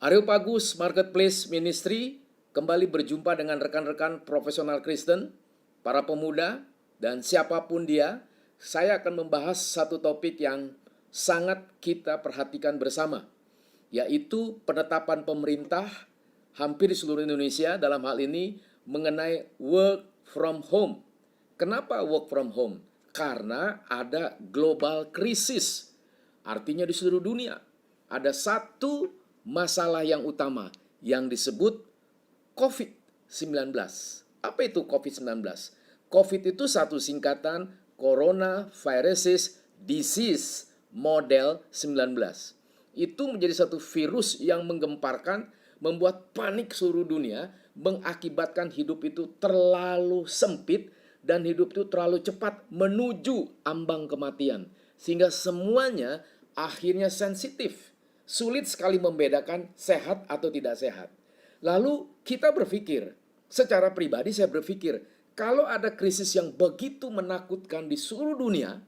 Areopagus Marketplace Ministry kembali berjumpa dengan rekan-rekan profesional Kristen, para pemuda, dan siapapun dia. Saya akan membahas satu topik yang sangat kita perhatikan bersama, yaitu penetapan pemerintah hampir di seluruh Indonesia dalam hal ini mengenai work from home. Kenapa work from home? Karena ada global crisis. Artinya di seluruh dunia ada satu masalah yang utama yang disebut COVID-19. Apa itu COVID-19? COVID itu satu singkatan Coronavirus Disease Model 19. Itu menjadi satu virus yang menggemparkan, membuat panik seluruh dunia, mengakibatkan hidup itu terlalu sempit dan hidup itu terlalu cepat menuju ambang kematian. Sehingga semuanya akhirnya sensitif. Sulit sekali membedakan sehat atau tidak sehat. Lalu kita berpikir, secara pribadi saya berpikir, kalau ada krisis yang begitu menakutkan di seluruh dunia,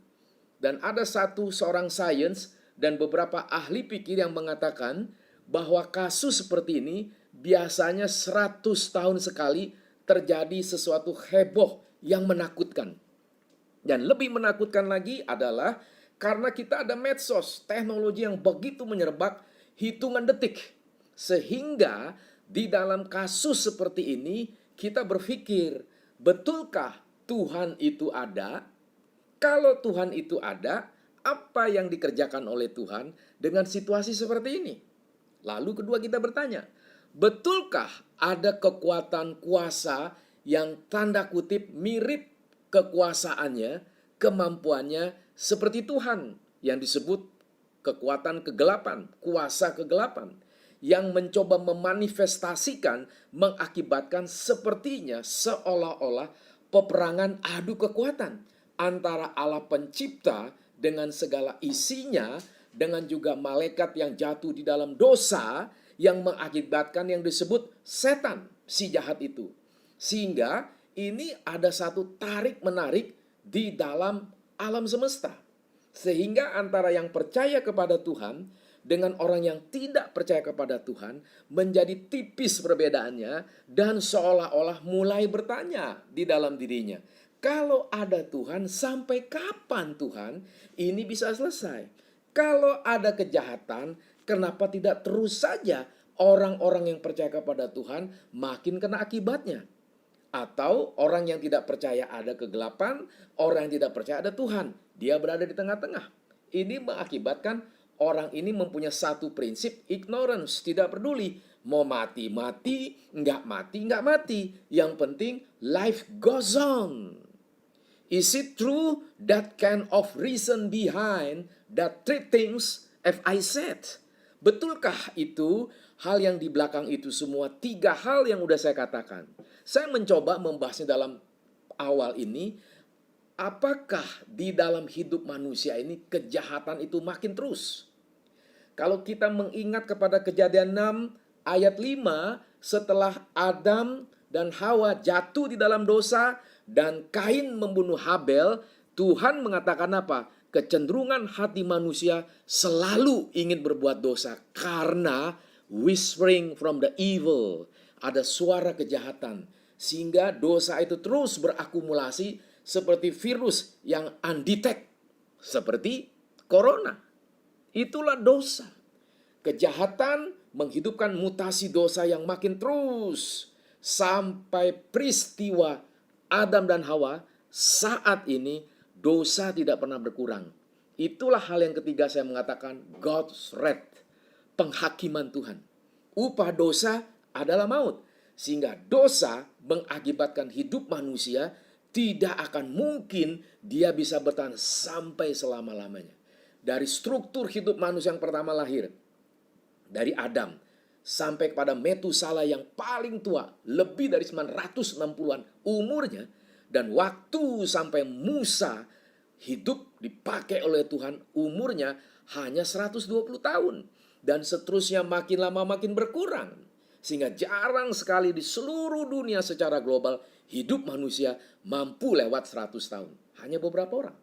dan ada seorang sains dan beberapa ahli pikir yang mengatakan bahwa kasus seperti ini biasanya 100 tahun sekali terjadi sesuatu heboh yang menakutkan. Dan lebih menakutkan lagi adalah karena kita ada medsos, teknologi yang begitu menyerbak hitungan detik. Sehingga di dalam kasus seperti ini kita berpikir, betulkah Tuhan itu ada? Kalau Tuhan itu ada, apa yang dikerjakan oleh Tuhan dengan situasi seperti ini? Lalu kedua kita bertanya, betulkah ada kekuatan kuasa yang tanda kutip mirip kekuasaannya, kemampuannya seperti Tuhan yang disebut kekuatan kegelapan, kuasa kegelapan, yang mencoba memanifestasikan, mengakibatkan sepertinya seolah-olah peperangan adu kekuatan antara Allah pencipta dengan segala isinya, dengan juga malaikat yang jatuh di dalam dosa, yang mengakibatkan yang disebut setan, si jahat itu. Sehingga ini ada satu tarik-menarik di dalam alam semesta. Sehingga antara yang percaya kepada Tuhan dengan orang yang tidak percaya kepada Tuhan menjadi tipis perbedaannya, dan seolah-olah mulai bertanya di dalam dirinya, kalau ada Tuhan, sampai kapan Tuhan ini bisa selesai? Kalau ada kejahatan, kenapa tidak terus saja orang-orang yang percaya kepada Tuhan makin kena akibatnya? Atau orang yang tidak percaya ada kegelapan, orang yang tidak percaya ada Tuhan, dia berada di tengah-tengah. Ini mengakibatkan orang ini mempunyai satu prinsip, ignorance, tidak peduli. Mau mati, mati, nggak mati, nggak mati. Yang penting life goes on. Is it true that kind of reason behind that three things have I said? Betulkah itu hal yang di belakang itu semua, tiga hal yang udah saya katakan? Saya mencoba membahasnya dalam awal ini. Apakah di dalam hidup manusia ini kejahatan itu makin terus? Kalau kita mengingat kepada Kejadian 6 ayat 5, setelah Adam dan Hawa jatuh di dalam dosa dan Kain membunuh Habel, Tuhan mengatakan apa? Kecenderungan hati manusia selalu ingin berbuat dosa karena whispering from the evil, ada suara kejahatan, sehingga dosa itu terus berakumulasi seperti virus yang undetect, seperti corona. Itulah dosa. Kejahatan menghidupkan mutasi dosa yang makin terus sampai peristiwa Adam dan Hawa. Saat ini dosa tidak pernah berkurang. Itulah hal yang ketiga saya mengatakan God's wrath, penghakiman Tuhan. Upah dosa adalah maut. Sehingga dosa mengakibatkan hidup manusia tidak akan mungkin dia bisa bertahan sampai selama-lamanya. Dari struktur hidup manusia yang pertama lahir, dari Adam sampai kepada Metusala yang paling tua, lebih dari 960-an umurnya, dan waktu sampai Musa hidup dipakai oleh Tuhan, umurnya hanya 120 tahun. Dan seterusnya makin lama makin berkurang. Sehingga jarang sekali di seluruh dunia secara global hidup manusia mampu lewat 100 tahun. Hanya beberapa orang.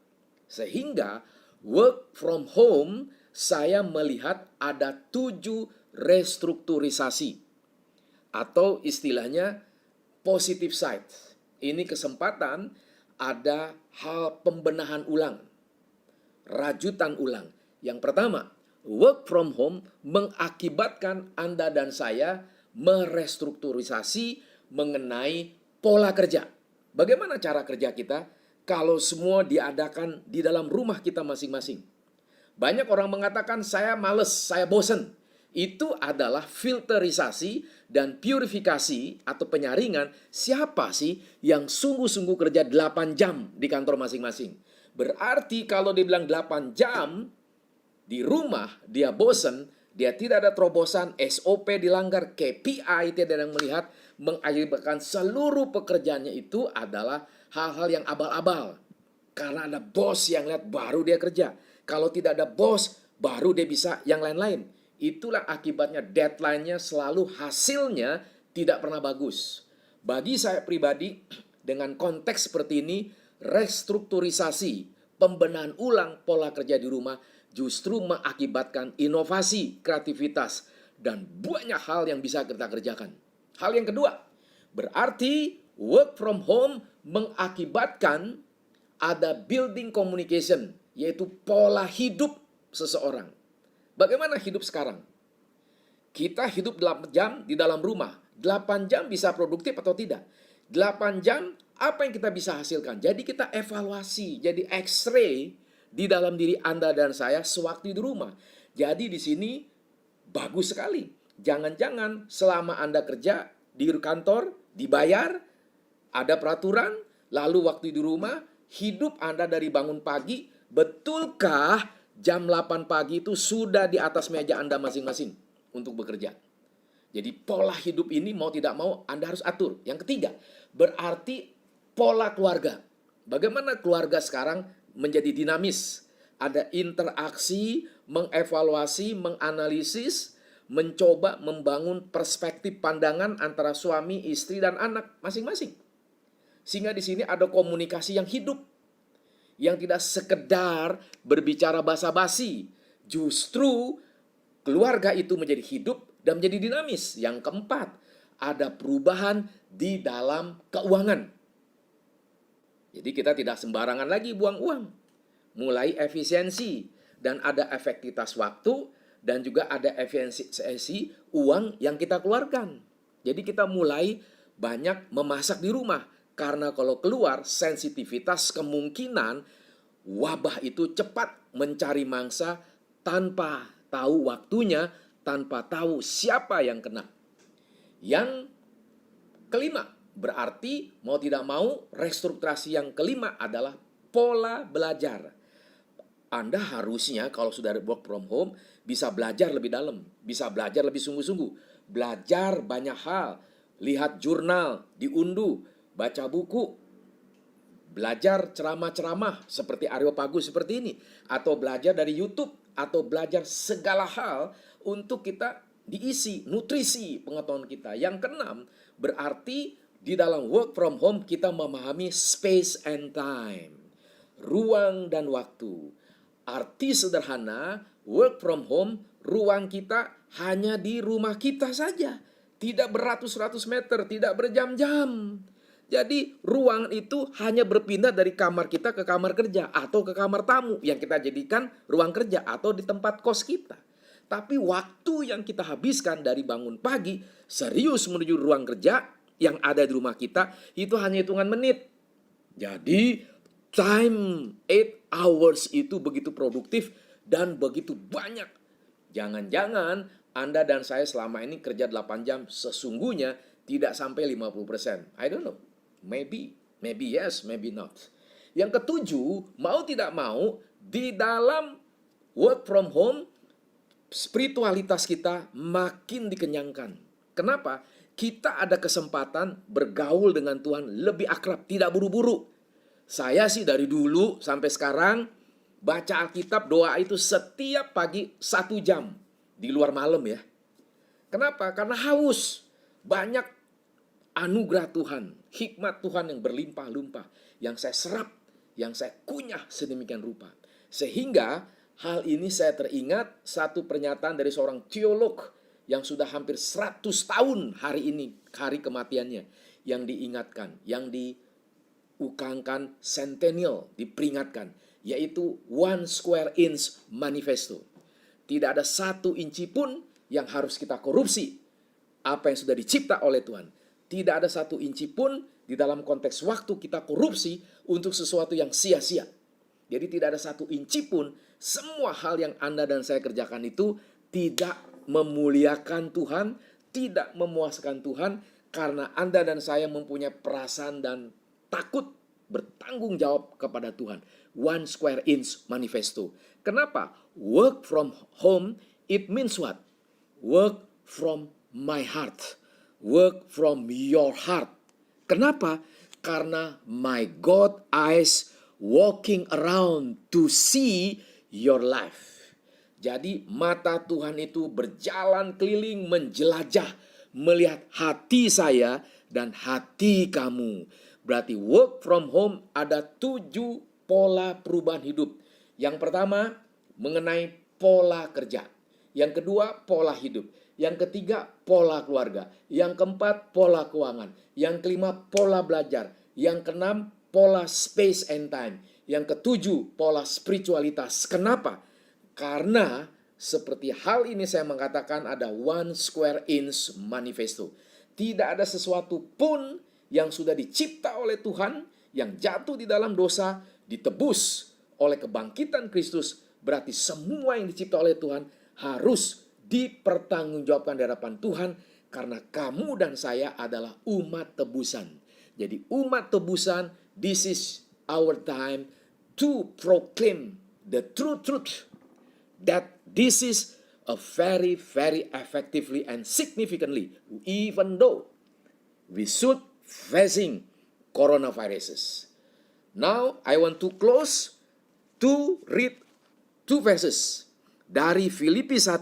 Sehingga work from home saya melihat ada 7 restrukturisasi atau istilahnya positive side. Ini kesempatan ada hal pembenahan ulang, rajutan ulang. Yang pertama, work from home mengakibatkan Anda dan saya merestrukturisasi mengenai pola kerja. Bagaimana cara kerja kita kalau semua diadakan di dalam rumah kita masing-masing? Banyak orang mengatakan saya males, saya bosen. Itu adalah filterisasi dan purifikasi atau penyaringan siapa sih yang sungguh-sungguh kerja 8 jam di kantor masing-masing. Berarti kalau dibilang 8 jam di rumah dia bosen, dia tidak ada terobosan, SOP dilanggar, KPI tidak ada yang melihat, mengakibatkan seluruh pekerjaannya itu adalah hal-hal yang abal-abal. Karena ada bos yang lihat baru dia kerja. Kalau tidak ada bos, baru dia bisa yang lain-lain. Itulah akibatnya deadline-nya selalu hasilnya tidak pernah bagus. Bagi saya pribadi, dengan konteks seperti ini, restrukturisasi, pembenahan ulang pola kerja di rumah justru mengakibatkan inovasi, kreativitas, dan banyak hal yang bisa kita kerjakan. Hal yang kedua, berarti work from home mengakibatkan ada building communication, yaitu pola hidup seseorang. Bagaimana hidup sekarang? Kita hidup 8 jam di dalam rumah. 8 jam bisa produktif atau tidak? 8 jam apa yang kita bisa hasilkan? Jadi kita evaluasi, jadi X-ray di dalam diri Anda dan saya sewaktu di rumah. Jadi di sini bagus sekali. Jangan-jangan selama Anda kerja di kantor, dibayar, ada peraturan, lalu waktu di rumah, hidup Anda dari bangun pagi, betulkah jam 8 pagi itu sudah di atas meja Anda masing-masing untuk bekerja? Jadi pola hidup ini mau tidak mau Anda harus atur. Yang ketiga, berarti pola keluarga. Bagaimana keluarga sekarang menjadi dinamis? Ada interaksi, mengevaluasi, menganalisis, mencoba membangun perspektif pandangan antara suami, istri, dan anak masing-masing. Sehingga di sini ada komunikasi yang hidup, yang tidak sekedar berbicara basa-basi. Justru keluarga itu menjadi hidup dan menjadi dinamis. Yang keempat, ada perubahan di dalam keuangan. Jadi kita tidak sembarangan lagi buang uang. Mulai efisiensi dan ada efektivitas waktu dan juga ada efisiensi uang yang kita keluarkan. Jadi kita mulai banyak memasak di rumah. Karena kalau keluar, sensitivitas kemungkinan wabah itu cepat mencari mangsa tanpa tahu waktunya, tanpa tahu siapa yang kena. Yang kelima, berarti mau tidak mau restrukturasi yang kelima adalah pola belajar. Anda harusnya kalau sudah work from home bisa belajar lebih dalam, bisa belajar lebih sungguh-sungguh, belajar banyak hal, lihat jurnal, diunduh, baca buku, belajar ceramah-ceramah seperti Areopagus seperti ini, atau belajar dari YouTube, atau belajar segala hal untuk kita diisi, nutrisi pengetahuan kita. Yang keenam, berarti di dalam work from home kita memahami space and time, ruang dan waktu. Arti sederhana, work from home, ruang kita hanya di rumah kita saja. Tidak beratus-ratus meter, tidak berjam-jam. Jadi ruangan itu hanya berpindah dari kamar kita ke kamar kerja atau ke kamar tamu yang kita jadikan ruang kerja atau di tempat kos kita. Tapi waktu yang kita habiskan dari bangun pagi serius menuju ruang kerja yang ada di rumah kita itu hanya hitungan menit. Jadi time 8 hours itu begitu produktif dan begitu banyak. Jangan-jangan Anda dan saya selama ini kerja 8 jam sesungguhnya tidak sampai 50%. I don't know. Maybe yes, maybe not. Yang ketujuh, mau tidak mau, di dalam work from home, spiritualitas kita makin dikenyangkan. Kenapa? Kita ada kesempatan bergaul dengan Tuhan lebih akrab, tidak buru-buru. Saya sih dari dulu sampai sekarang, baca Alkitab, doa itu setiap pagi 1 jam. Di luar malam ya. Kenapa? Karena haus. Banyak anugerah Tuhan, hikmat Tuhan yang berlimpah-limpah, yang saya serap, yang saya kunyah sedemikian rupa. Sehingga hal ini saya teringat satu pernyataan dari seorang teolog yang sudah hampir 100 tahun hari ini, hari kematiannya, yang diingatkan, yang diukangkan centennial, diperingatkan, yaitu One Square Inch Manifesto. Tidak ada 1 inci pun yang harus kita korupsi apa yang sudah dicipta oleh Tuhan. Tidak ada 1 inci pun di dalam konteks waktu kita korupsi untuk sesuatu yang sia-sia. Jadi tidak ada 1 inci pun, semua hal yang Anda dan saya kerjakan itu tidak memuliakan Tuhan, tidak memuaskan Tuhan, karena Anda dan saya mempunyai perasaan dan takut bertanggung jawab kepada Tuhan. One Square Inch Manifesto. Kenapa? Work from home, it means what? Work from my heart. Work from your heart. Kenapa? Karena my God eyes walking around to see your life. Jadi mata Tuhan itu berjalan keliling, menjelajah, melihat hati saya dan hati kamu. Berarti work from home ada 7 pola perubahan hidup. Yang pertama mengenai pola kerja. Yang kedua pola hidup. Yang ketiga pola keluarga. Yang keempat pola keuangan. Yang kelima pola belajar. Yang keenam pola space and time. Yang ketujuh pola spiritualitas. Kenapa? Karena seperti hal ini saya mengatakan ada One Square Inch Manifesto. Tidak ada sesuatu pun yang sudah dicipta oleh Tuhan, yang jatuh di dalam dosa, ditebus oleh kebangkitan Kristus. Berarti semua yang dicipta oleh Tuhan harus dipertanggungjawabkan di hadapan Tuhan, karena kamu dan saya adalah umat tebusan. Jadi umat tebusan, this is our time to proclaim the true truth, that this is a very, very effectively and significantly, even though we should facing coronaviruses. Now I want to close to read 2 verses dari Filipi 1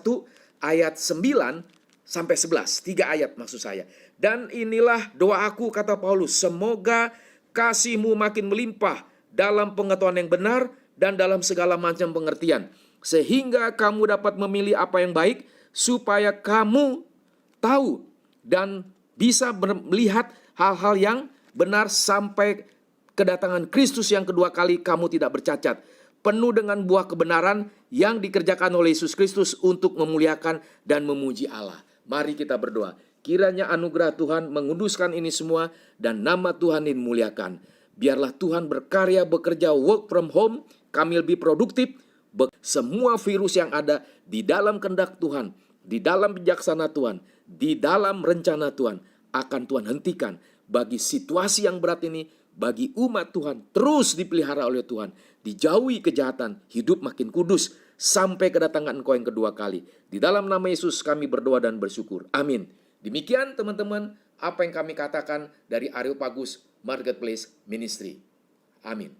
ayat 9 sampai 11, 3 ayat maksud saya. Dan inilah doa aku, kata Paulus, semoga kasihmu makin melimpah dalam pengetahuan yang benar dan dalam segala macam pengertian, sehingga kamu dapat memilih apa yang baik, supaya kamu tahu dan bisa melihat hal-hal yang benar sampai kedatangan Kristus yang kedua kali kamu tidak bercacat, penuh dengan buah kebenaran yang dikerjakan oleh Yesus Kristus untuk memuliakan dan memuji Allah. Mari kita berdoa. Kiranya anugerah Tuhan menguduskan ini semua dan nama Tuhan dimuliakan. Biarlah Tuhan berkarya, bekerja, work from home, kami lebih produktif. Semua virus yang ada di dalam kehendak Tuhan, di dalam bijaksana Tuhan, di dalam rencana Tuhan, akan Tuhan hentikan. Bagi situasi yang berat ini, bagi umat Tuhan terus dipelihara oleh Tuhan, dijauhi kejahatan, hidup makin kudus sampai kedatangan Engkau yang kedua kali. Di dalam nama Yesus kami berdoa dan bersyukur. Amin. Demikian teman-teman apa yang kami katakan dari Areopagus Marketplace Ministry. Amin.